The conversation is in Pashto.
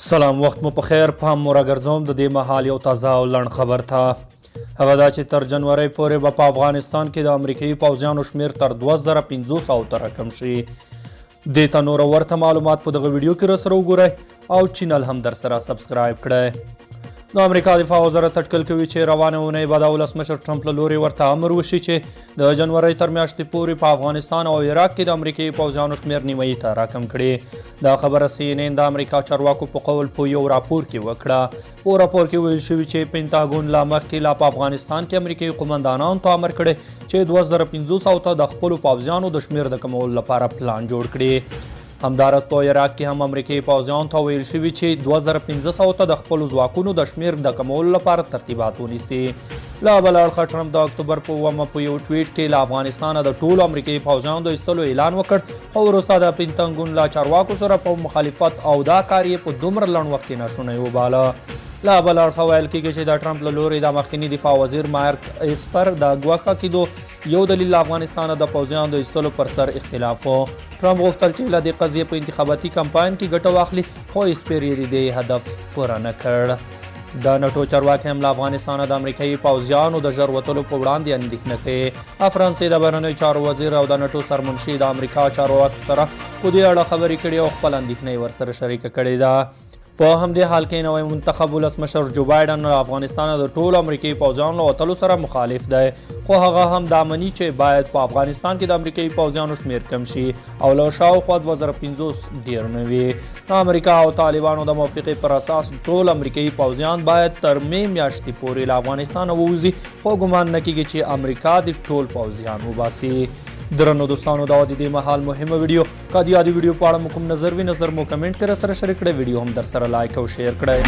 سلام وخت مو په خیر پام مو راګرځوم د دې مهال یو تازه او لنډ خبر ته هغه دا چې تر جنورۍ پورې به په افغانستان کې د امریکایي پوځیانو شمیر تر 2500 ته راکم شي. دې ته نور ورته معلومات په دغه ویډیو کې راسره وګورئ او چینل هم در سره سبسکرایب کړئ. د امریکا دفاع وزارت اټکل کوي چې روانه اونۍ به د ولسمشر ټرمپ له لوري ورته امر وشي چې د جنورۍ تر میاشتې پورې په افغانستان او عراق کې د امریکایي پوځیانو شمیر نیمایي ته راکم کړي. دا خبره CNN د امریکا چارواکو په قول په یو راپور کې وکړه. په راپور کې ویل شوي چې پینټاګون لا مخکې لا په افغانستان کې امریکایي قومندانانو ته امر کړی چې 2500 ته د خپلو پوځیانو د شمیر د کمولو لپاره پلان جوړ کړي. همداراز په عراق کې هم امریکایي پوځیانو ته ویل شوي چې 2500 ته د خپلو ځواکونو د شمیر د کمولو لپاره ترتیبات ونیسي. له بل اړخه ټرمپ د اکتوبر په 9 په یو ټویټ کې له افغانستانه د ټولو امریکایي پوځیانو د ایستلو اعلان وکړ او وروسته د پینټاګون له چارواکو سره په مخالفت او دا کار یې په دومره لنډ وخت کې ناشونی وباله. له بل اړخه ویل کېږي چې د ټرمپ له لوري د مخکني دفاع وزیر مارک اسپر د ګواښه کېدو یو دلیل له افغانستانه د پوځیانو د ایستلو پر سر اختلاف و. ټرمپ غوښتل چې له دې قضیې په انتخاباتي کمپاین کې ګټه واخلي خو اسپر یې د دې هدف پوره نه کړ. د نټو چارواکي هم له افغانستانه د امریکایي پوځیانو د ژر وتلو په وړاندې اندېښنه کوي. فرانسې د بهرنیو چارو وزیر او د نټو سرمنشي د امریکا چارواکو سره په دې اړه خبرې کړي او خپل اندېښنه یې ورسره شریکه کړې ده. په همدې حال کې نوی منتخب ولسمشر جو بایډن له افغانستانه د ټولو امریکایي پوځیانو له وتلو سره مخالف دی خو هغه هم دا مني چې باید په افغانستان کې د امریکایي پوځیانو شمیر کم شي او له شاوخوا 2500 ډیر نه وي. د امریکا او طالبانو د موافقې پر اساس ټول امریکایي پوځیان باید تر مې میاشتې پورې له افغانستانه ووځي خو ګمان نه کیږي چې امریکا د ټول پوځیان وباسي. درنو دوستانو دا د دې مهال مهمه ویډیو که د یادې ویډیو په اړه مو کوم نظر وي نظر مو کمنټ کې راسره شریک کړئ. ویډیو هم در سره لایک او شیر کړئ.